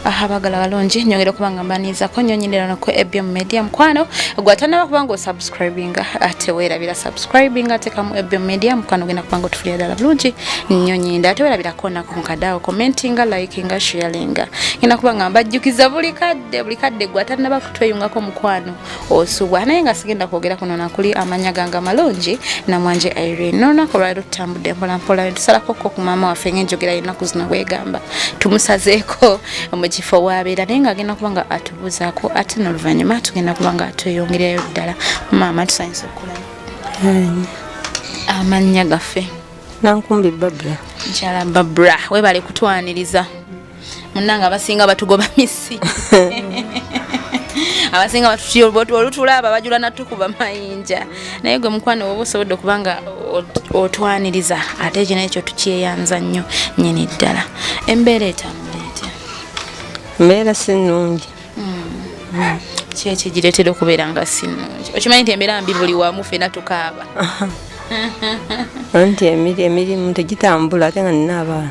Bagala balungi nyongera kubanga mbanizaako nyonyindira nako ebyo media mkwano gwatana bakubanga subscribinga ate werabira subscribing ate kamu ebyo media mkwano gena kubanga tufulia dala bulungi nyonyinda ate werabira kona ku kadao commentinga likinga sharinga ina kubanga mbajjukiza buli kadde gwatana bakutweyungako mukwano osubwa naye nga sigenda kwogera kuno nakuli amanya ganga malungi na Mwanje Irene nona kolwalo tambude mpola tusalako ku mama waffe ngenjogera inaku zina wegamba tumusazeeko omukifo wabeera naye nga agenda kubanga atubuzaako ate n'oluvannyuma tugenda kubanga tweyongereyo ddala maama tusanyusa okulaba amannya gaffe Nankumbi Babra Nchala Babra webale kutwaniriza munnanga abasinga batugoba misi abasinga batutyo olutulaba bajula natukuba mayinja naye gwe mukwano wobo sobodde kubanga otwaniriza ate kino ekyo tukyeyanza nnyo nyini ddala embeera etambulete mbeera sinungi kyeki gireetera okubeera nga sinungi okimanyi nti embeera mbi buli wamu ffena tukaaba anti emirimu tegitambula ate nga nina abaana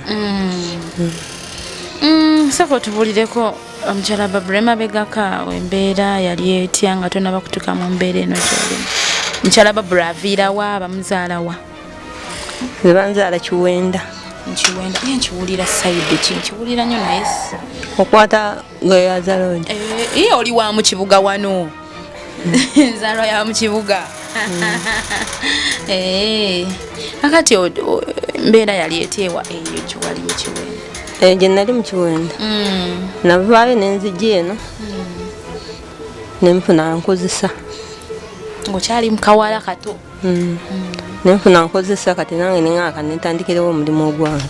soko tubulireko omukyala Babra emabegaka embeera yali etya nga tonaba kutuuka mu mbeera eno gyolimu omukyala Babra aviirawa bamuzaalawa zebanzaala Kiwenda nkiwenda nkiwulira sayidi ki nkiwulira nnyo naye okwata gweyazalonde oli wa mu kibuga wano nzaalwa ya mu kibuga akati mbeera yali eteewa eyo giwaliyo Kiwenda gye nali mu Kiwenda navaayo nenzijja eno nenfuna nkozesa ng'okyali mu kawala kato nenfuna nkozesa kati nange neŋŋaaka nentandikirawo omulimu ogwange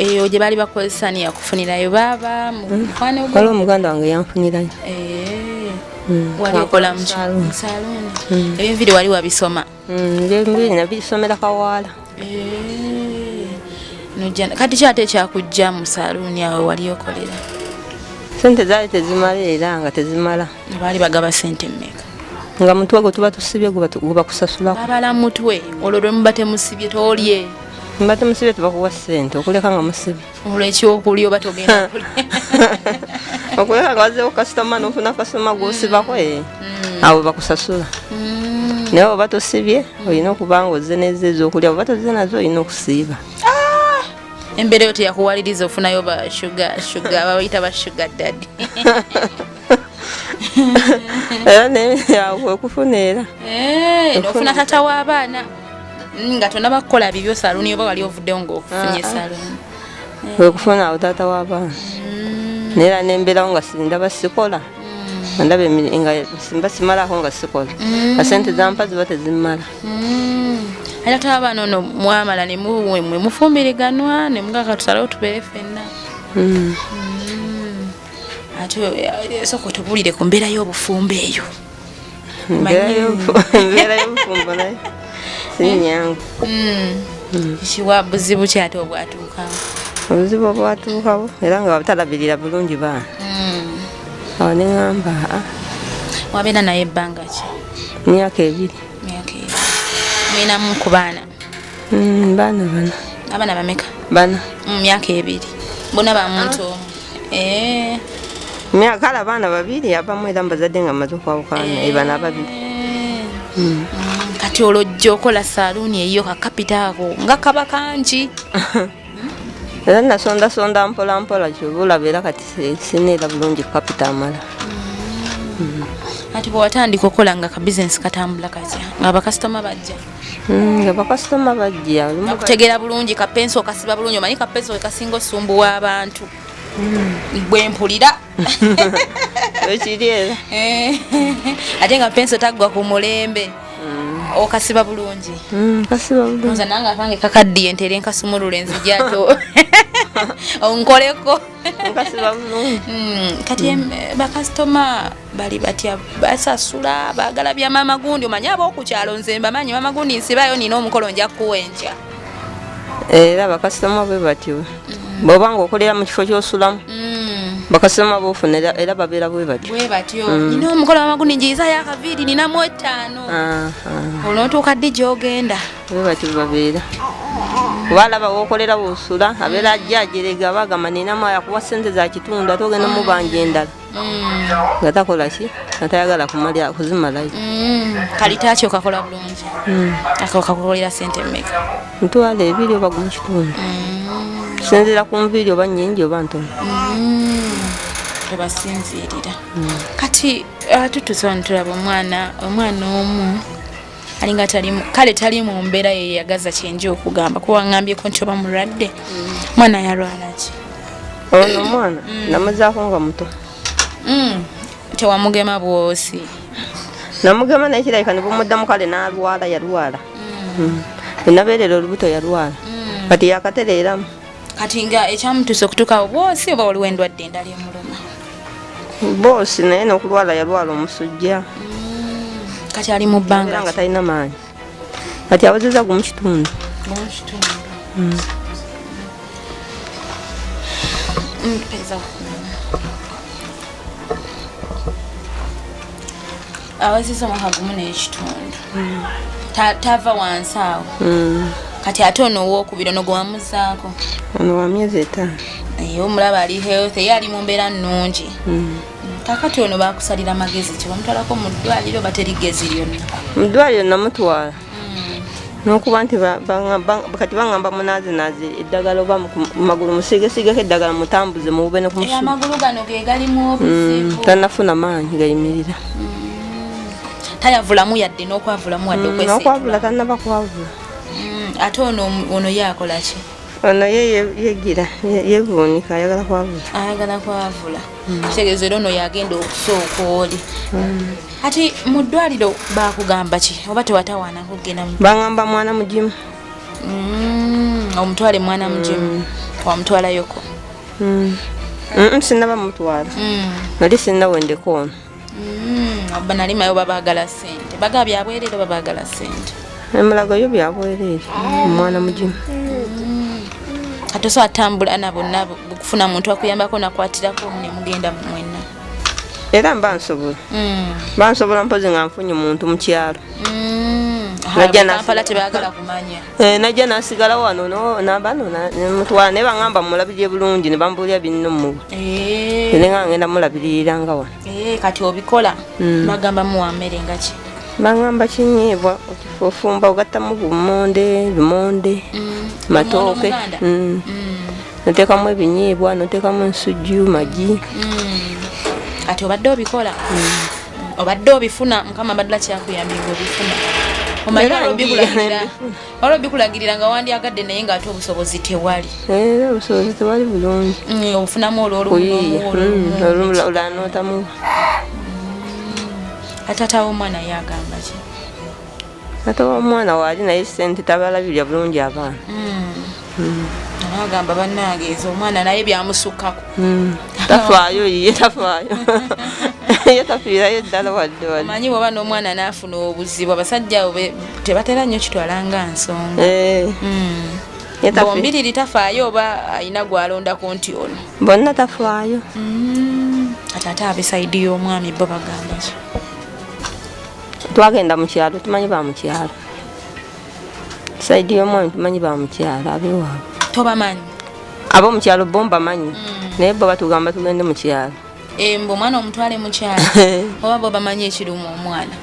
eyo gye baali bakozesa ni yakufunirayo baaba mukwane waliwo omuganda wange yanfunirayo wali okola mu saluuni ebinviri wali wabisoma ebinviri nabisomera kawaala kati kyate ekyakujja mu saluuni awe wali okolera sente zaali tezimala era nga tezimala baali bagaba sente mmeka nga mutwe gwe tuba tusibye guba kusasulako babala mutwe olwo lwe muba temusibye tolye muba temusibye tubakuwa sente okuleka nga musibye olw'ekyokulya oba togenda kulya okuleka nga wazeewo kasitoma nofuna kasitoma gwosibako awo bakusasula naye oba tosibye olina okuba nga ozze neze ez'okulya oba tozze nazo olina okusiiba embeera yo teyakuwaliriza ofunayo bashuga babayita bashuga daddy era neyawe okufuna era ofuna tata w'abaana nga tonaba kukola bibyo saluuni oba wali ovuddewo ng'okufunye saluuni wekufuna awo taata w'abaana naera nembeerawo nga ndaba sikola ndaba nga simba simalako nga sikola asente zampa ziba tezimala era tabaana ono mwamala nemwe mufumbiriganwa nemugaka tusalewo tubeere ffenna ate soko tubulire ku mbeera y'obufumbo eyo embeera y'obufumbo naye sinyangu kiwa buzibu ki ate obwatuukawo obuzibu obwatuukawo era nga batalabirira bulungi baana awo neŋŋamba wabeera naye ebbanga ki myaka 2 mwinamu ku baana baana bana abaana bameka bana myaka 2 bonna bamuntu myaka kale abaana 2 abamu era mbazadde nga mmaze okwawukana ebana 2 kati olwojja okola saluuni eyo kakapita ako nga kaba kangi era nasondasonda mpolampola kyobulaba era kati sineera bulungi kapita amala ati bwewatandika okola nga kabizinesi katambula katya nga bakasitoma bajja nga bakasitoma bajja okutegeera bulungi kapensi okasiba bulungi omanyi kapensi wekasinga osumbuwa abantu bwe mpulira ekiri era ate nga pensi otaggwa ku mulembe okasiba bulungi kasiba bulungi nza nange akange kakaddiye ntere nkasumulula enzijato onkoleko nkasiba bulungi kati bakasitoma bali batya basasula baagala bya mama gundi omanyi ab'okukyalo nze mbamanyi mama gundi nsibayo nina omukolo nja kuwenca era bakasitoma bwe batyo bw'oba nga okolera mu kifo ky'osulamu bakasitoma bofuna era babeera bwe batyo nina omukolo mama gundi njiyizayo akaviiri ninamu 5 olwo notuuka ddi gy'ogenda bwe batyo babeera kubalaba wokolera busula abeera ajja ajerega bagamba ninamu yakuwa sente za kitundu ate ogenda mubanja endala nga takola ki atayagala kuzimalayo kalitaaki okakola bulungi akakolera sente mmeka ntwala 2 oba gumu kitundu sinzira ku nviiri oba nnyingi oba ntono tebasinziirira kati tutusana tulaba omwana omu alinga kale tali mu mbeera yeyagaza kyenji okugamba kuwaŋŋambyeko nti oba mulwadde mwana yalwala ki ono omwana namuzaako nga muto tewamugema bwosi namugema naye kirabika ne bumuddamu kale n'alwala yalwala enabeerera olubuto yalwala kati yakatereeramu kati nga ekyamutuusa okutuukawo bwosi oba waliwo endwadde endala emuluma boosi naye n'okulwala yalwala omusujja kati ali mu bbanga nga talina maanyi kati awezeza gumu kitundu awezeza mwaka gumu n'ekitundu tava wansi awo kati ate ono owokubiri ono gwewamuzaako ono wa myezi 5 omulaba ali health ye ali mu mbeera nnungi kakati ono bakusalira magezi kyebamutwalako mu ddwaliro baterigezi lyonna mu ddwaliro namutwala n'okuba nti kati baŋŋamba munaazinaazi eddagala oba magulu musiigesigeko eddagala mutambuze mubube ne kumusu amagulu gano ge galimu obuzibu tanafuna maanyi gayimirira tayavulamu yadde n'okwavulamu wadde n'okwavula tanaba kwavula ate ono yakola ki ono yegira yevuunika ayagala kwavula kitegeeza era ono yagenda okusooka oli ati mu ddwaliro bakugamba ki oba tewatawaana kugenda baŋŋamba mwana mugimu omutwale mwana mugimu wamutwalayoko sinaba mutwala nali sinna wendeko ono oba nali mayo babagala sente baga byabwerere oba bagala sente emulago yo byabwerere omwana mugimu atoso atambula na bonna kufuna muntu akuyambako nakwatirako ne mugenda mwenna era bansobola mpozi nga nfunye muntu mu kyalo Kampala tebagala kumanya najja nasigala wano nabano mutwala naye baŋŋamba mulabirire bulungi ne bambulira binno muwe ne nga ngenda mulabirira nga wano kati obikola bagamba muwa mmere nga ki baŋŋamba kinyiibwa ofumba ogattamu lumonde matooke noteekamu ebinyiibwa noteekamu ensujju magi ati obadde obikola obadde obifuna mukama badala kyakuyambinga obifuna waliwo obikulagirira nga wandyagadde naye ngaate obusobozi tewali obusobozi tewali bulungi obufunamu olanotamu atata w'omwana yagamba ki ate omwana waali naye sente tabalabirya bulungi abaana agamba bannange omwana naye byamusukkako tafaayo ye tafiirayo ddala wadde manyi bwoba n'omwana naafuna obuzibu abasajja tebatera nnyo kitwala nga nsonga bombiriri tafaayo oba ayina gwalondako nti ono bonna tafaayo ate ate abesaidi y'omwami bo bagamba ki twagenda mu kyalo tumanyi ba mu kyalo saidi y'omwami tumanyi ba mu kyalo abewaabwe tobamanyi ab'omu kyalo bo mbamanyi naye bo batugamba tugende mu kyalo mbu omwana omutwale mu kyalo oba bo bamanyi ekirumu omwana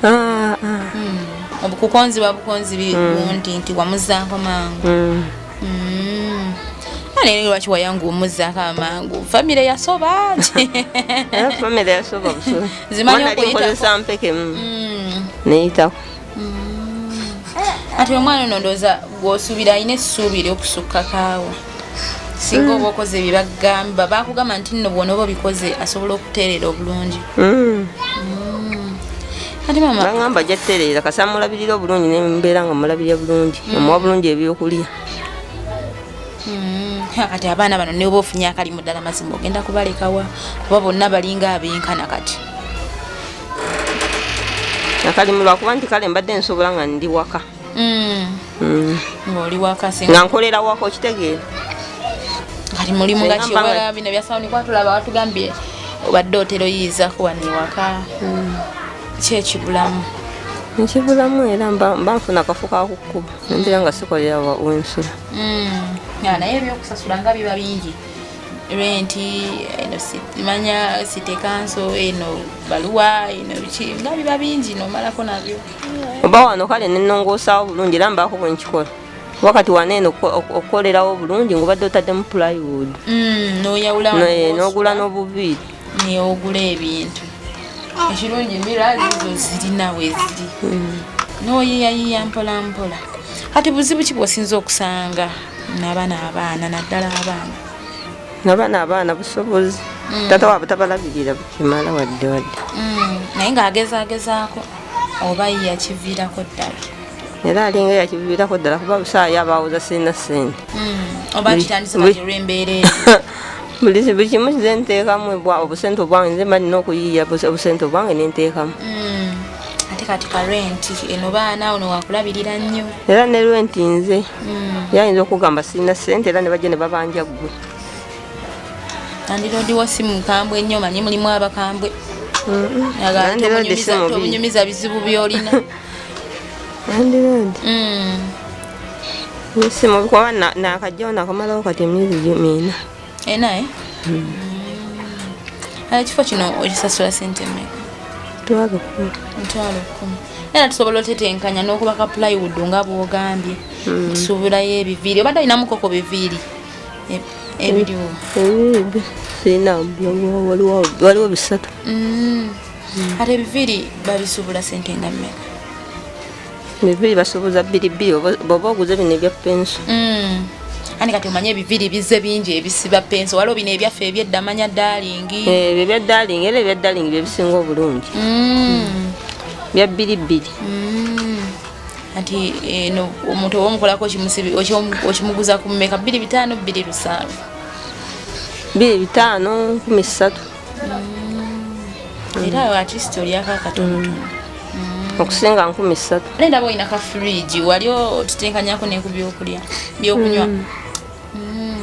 obukukonzibwa bukonzi nti wamuzaako mangu naye lwaki wayanga omuzaako amangu famire yasoba famire yasoba buso zimanyikozesa mpekemu neyitako ati omwana ono ndooza gwosuubira alina essuubi ery'okusukkakaawo singa oba okoze byebagamba bakugamba nti nno bwona oba obikoze asobola okuteerera obulungi ati mama bagamba jatereera kasa mulabirira obulungi nembeera nga mulabirira bulungi omuwa bulungi ebyokulya ati abaana bano ne oba ofunye akalimu ddala mazima ogenda kubalekawa kuba bonna balinga abenkana kati akalimu lwakuba nti kale mbadde nsobola nga ndi waka ng'oli waka nga nkolera waka okitegeera kati mulimu nga kiwala bino byasawuni kwatulaba watugambye obadde otero yiyizaako wano ewaka kyekibulamu nkibulamu era mba nfuna akafo kakukkuba nempera nga sikolera wensula naye ebyokusasula nga biba bingi renti eno manya city council eno baluwa eno biki nga biba bingi nomalako nabyo oba wano kale nenongoosawo bulungi era mbaako bwenkikola wakati waneeno okukolerawo bulungi ngaobadde otaddemu plywood n'ogula n'obuviiri neogula ebintu ekirungi emiraalizo zirina weziri noyiyayiya mpolampola kati buzibu ki bwosinza okusanga nabaana naddala abaana busobozi tata waabwe tabalabirira bukimala wadde naye ng'agezaako oba yakiviirako ddala era alinga yakiviirako ddala kuba busaayo abaawoza sirina ssente oba kitandise kati olw'embeera buli kimu kize nteekamu obusente obwange nze mba nina okuyiiya obusente obwange nenteekamu ate kati ka renti eno baana ono wakulabirira nnyo era ne renti nze yayinza okugamba sirina ssente era ne bajja ne babanja ggwe andiroodiwo si mukambwe nnyo manyi mulimu abakambwe obunyumiza bizibu byolina andiroodi nesimu bikuba nakajjawo nakamalawo kati emyezi miina enaye ekifo kino okisasula sente mmeka? $10,000 era tusobola otetenkanya n'okubaka plywood nga bwogambye tusuubulayo ebiviiri obadde alinamuko biviiri ebiriwo waliwo 3 ate ebiviiri babisuubula sente nga mmeka? ebiviiri basuubuza 2 bwoba oguze bino ebya penso ani kati omanye ebiviiri bizze bingi ebisiba penso waliwo bino ebyaffe ebyedda manya dalingi ebyo ebya dalingi era ebya dalingi byebisinga obulungi bya 2 ati eno omuntu owomukolako okimuguza ku mmeka? 2,500 2,500 13 era atisiti olyako akatonotono okusinga 13 naye ndaba olina ka fridge wali otutenkanyako neku byokulya byokunywa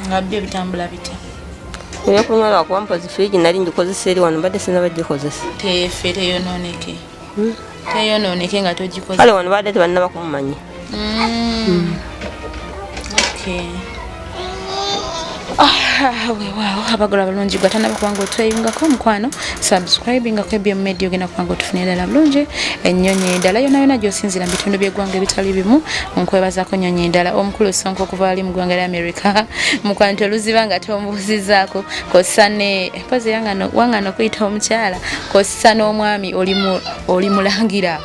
nga byo bitambula bitya? ebyokunywa lwakuba mpozi fridge nali ngikozesa eri wano badde sinaba gikozesa tefe teyonooneke nga togikoze kale wano badde tebannaba kumumanya weewaawo abagala balungi gwatanaba kubanga otweyungako omukwano subscribingako ebyo media ogenda kubanga otufune ddala bulungi ennyonyi endala yonayona gyosinzira mu bitundu by'eggwanga ebitali bimu nkwebazaako nnyonyi endala omukulu Sonko okuva ali mu ggwanga lya America mukwano teluziba nga tombuuzizaako kossa ne mpozi wangano okuyita omukyala kossa n'omwami oli mulangira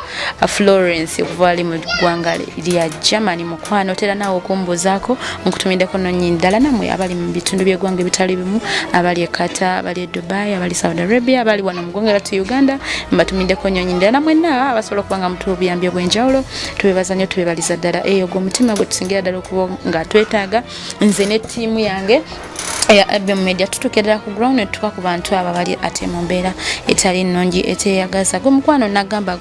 Florence okuva ali mu ggwanga lya Germany mukwano otera naawe okumbuuzaako nkutumiddeko nnyonyi endala namwe abali mu bitundu by'eggwanga ebitali bimu abali e Kati abali e Dubai abali Saudi Arabia abali wano mu ggwanga lyattu Uganda mbatumiddeko nnyonyi endala mwenna abasobola okuba nga mutuwa obuyambi obw'enjawulo tubebaza nnyo tubebaliza ddala eyo gwe omutima gwe tusingira ddala okuba nga twetaaga nze ne ttiimu yange ebyo media tutukedera ku ground netuka ku bantu aba bali ate mu mbeera etali nnungi eteyagaza gwe mukwano nagamba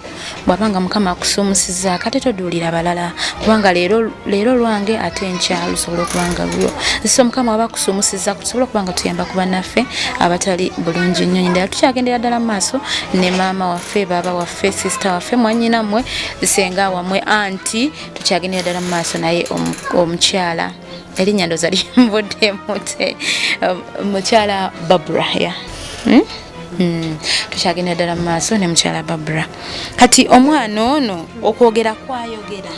bwabanga mukama akusumusiza kate toduulira balala kubanga leero lwange ate nkya lusobola okubanga lulwo so mukama aba akusumusiza kusobola okubanga tuyamba ku bannaffe abatali bulungi nnyonyi ddala tukyagendera ddala mu maaso ne maama waffe baba waffe sister waffe mwanyina mmwe senga wamwe anti tukyagendera ddala mu maaso naye omukyala erinnya ndoza limbudde mukyala Barbara tukyagenda ddala mu maaso ne mukyala Barbara kati omwana ono okwogera kwayogera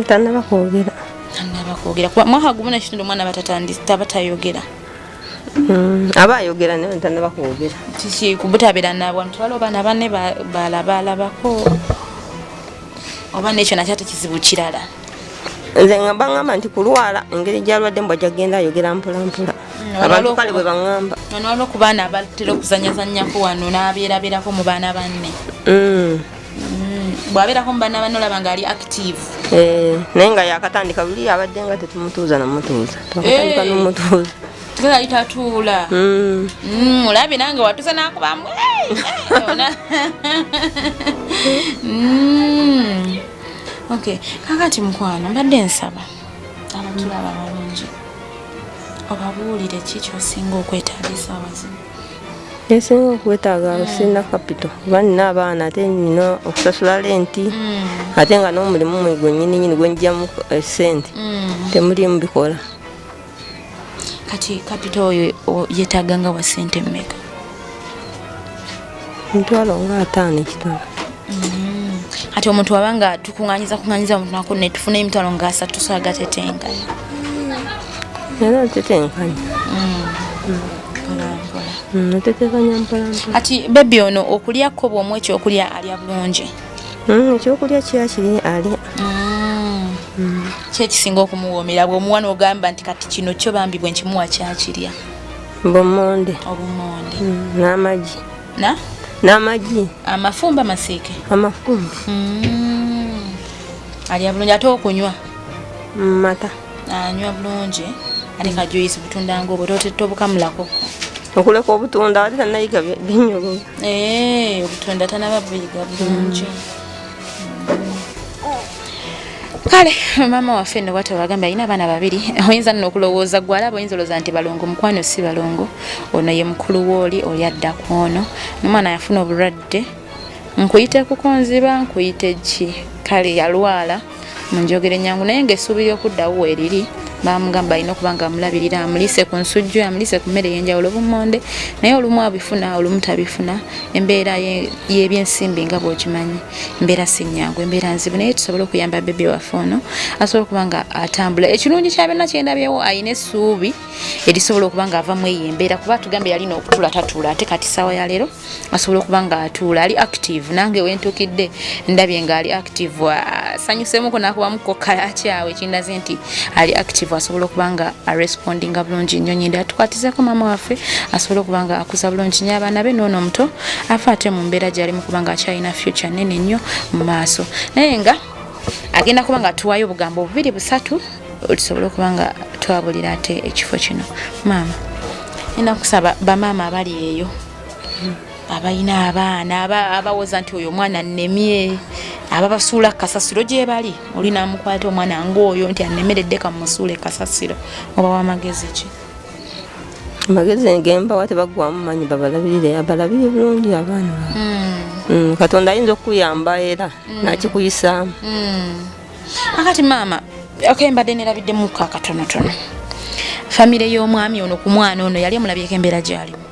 tanaba kwogera kuba mwaka gumu nekitundu omwana batayogera aba ayogera naye tanaba kwogera kiki kubutabeera nabwantu waliwo baana banne balabalabako oba nekyo nakyo ate kizibu kirala nze ngamba nti kulwala engeri gyalwadde mbwa jagenda ayogera mpolampola abantu kale bwe baŋŋamba ono waliwo ku baana abatera okuzanyazanyako wano n'abeerabeerako mu baana banne bw'abeerako mu baana banne olaba ng'ali active naye nga yakatandika luli abadde nga tetumutuuza namutuuza twakatandika n'omutuuza tukali tatuula olabe nange watuuza n'akubamu okay kakati mukwano mbadde nsaba abatulaba balungi obabuulire ki kyosinga okwetaagisa abazibu esinga okwetaaga sirina kapito kuba nina abaana ate nina okusasula lenti ate nga n'omulimu mwe gwennyini gwenjjamu sente temulimu bikola. Kati kapito oyo yeetaaga nga wa sente mmeka? Emitwalo nga 5 ekitono. Kati omuntu wabanga tukuŋŋaanyiza omuntu nako ne tufuna emitwalo nga 3 tusaga tetenga. Era tetenkanya. Tetekanya mpola. Ati bebi ono okulyako bw'omu ekyokulya alya bulungi? Ekyokulya kiri alya. Kyekisinga okumuwoomera bw'omuwa n'ogamba nti kati kino kyo bambi bwe nkimuwa kyakirya? Obumonde. N'amagi. N'amagi. Amafumba masiike? Amafumba. Alya bulungi ate okunywa? Mata. Anywa bulungi ate kajuice butunda ng'obwo tobukamulako? Okuleka obutunda ate tannayiga binyolo. Obutunda tanaba buyiga bulungi. Kale mama waffe nno bw'atyo bagamba alina abaana 2. Oyinza nno okulowooza gwe alaba oyinza olowooza nti balongo, mukwano si balongo. Ono ye mukulu w'oli adda ku ono. Omwana yafuna obulwadde. Nkuyite kukonziba nkuyite ki? Kale yalwala munjogere nnyangu naye ng'essuubira okuddawo weeriri. Bamugamba alina okuba nga amulabirira, amulise ku nsujju, amulise ku mmere ey'enjawulo bumonde, naye olumu abifuna olumu tabifuna. Embeera y'ebyensimbi nga bw'okimanyi, embeera si nnyangu, embeera nzibu, naye tusobole okuyamba bebe waffe ono asobola okuba nga atambula. Ekirungi kya byonna kyendabyewo alina essuubi erisobola okuba nga avamu eyo embeera, kuba tugambye yalina okutuula tatuula, ate kati ssaawa ya leero asobola okuba nga atuula, ali active. Nange wentukidde ndabye nga ali active, asanyuseemuko n'akubamuko kalakyawe ekindaze nti ali active, asobola okuba nga arespondinga bulungi nnyo. Nyinda atukwatizeko mama waffe asobola okuba nga akuza bulungi nnyo abaana be n'ono omuto afa ate mu mbeera gy'alimu kuba nga akyalina future nene nnyo mu maaso, naye nga agenda kuba nga tuwayo obugambo 2-3 tusobole okuba nga twabulira ate ekifo kino. Maama, nina kusaba bamaama abali eyo abalina abaana abawoza nti oyo omwana annemye, ababasuula kasasiro gye bali, olina amukwata omwana ng'oyo nti annemeredde kamusuule kasasiro, oba w'amagezi ki? Amagezi ngembawa tebaggwamu manyi babalabirire bulungi abaana. Katonda ayinza okuyamba era nakikuyisaamu. Akati maama, mbadde nerabiddemu akatonotono. Famire y'omwami ono ku mwana ono yali amulabyeko embeera gy'alimu?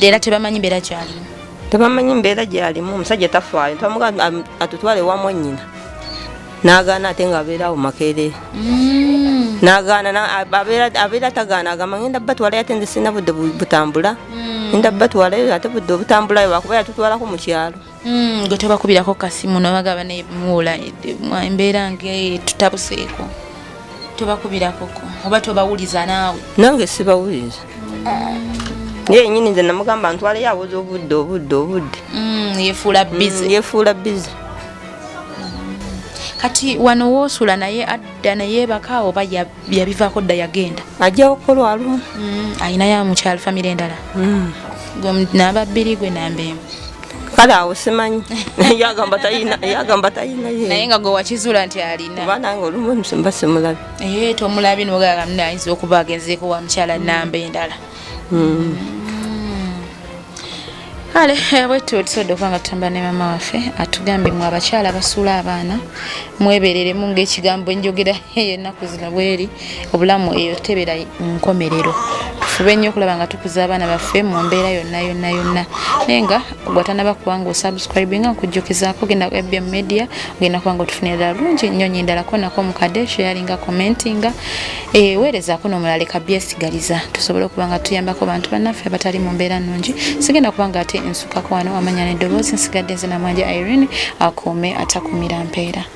Era tebamanyi mbeera gy'alimu? Tebamanyi mbeera gy'alimu. Omusajja tafaayo, twamugamba atutwale ewa nnyina n'agaana ate ng'abeera awo Makerere. N'agaana abeera tagaana, agamba ngenda batwalayo ate nze sirina budde butambula, ngenda batwalayo ate budde obutambulayo lwakuba yatutwalako mu kyalo. Gwe tobakubirako kasimu n'obagaba nemuula embeera nge tutabuseeko, tobakubirako oba tobawuliza naawe? Nange sibawuliza. Yennyini nze namugamba ntwaleyo awoza obudde. Yefuula bizi. Kati wano woosula naye adda naye baka oba yabivaako dda yagenda? Ajja okukolwa alumu. Ayinayo mukyalo famire endala? Gwe namba 2 gwe namba 1. Kale awo simanyi. Yagamba talina ye. Naye nga gwe wakizuula nti alina? Kuba nange olumu mba simulabi. Tomulabi n'ogamba ayinza okuba agenzeeko wa mukyala namba endala. Kale bwetyo tusobodde okuba nga tutambula ne mama waffe atugambye mwe abakyala basuula abaana mwebereremu ng'ekigambo enjogera y'ennaku zino bweri, obulamu eyo tebera nkomerero. Tufube nnyo okulaba nga tukuza abaana baffe mu mbeera yonna. Naye nga gwatanaba kuba nga osubscribinga nkujjukizaako genda ku EBM Media, ogenda kuba nga otufunira ddala bulungi nnyo nyindalako nako mukadde sharinga commentinga, weerezaako n'omulala leka byesigaliza tusobole okuba nga tuyambako bantu bannaffe abatali mu mbeera nnungi. Sigenda kuba nga ate nsukako wano amanya n'eddoboozi, nsigadde nze Namwanje Irene akuume atakumira mpeera.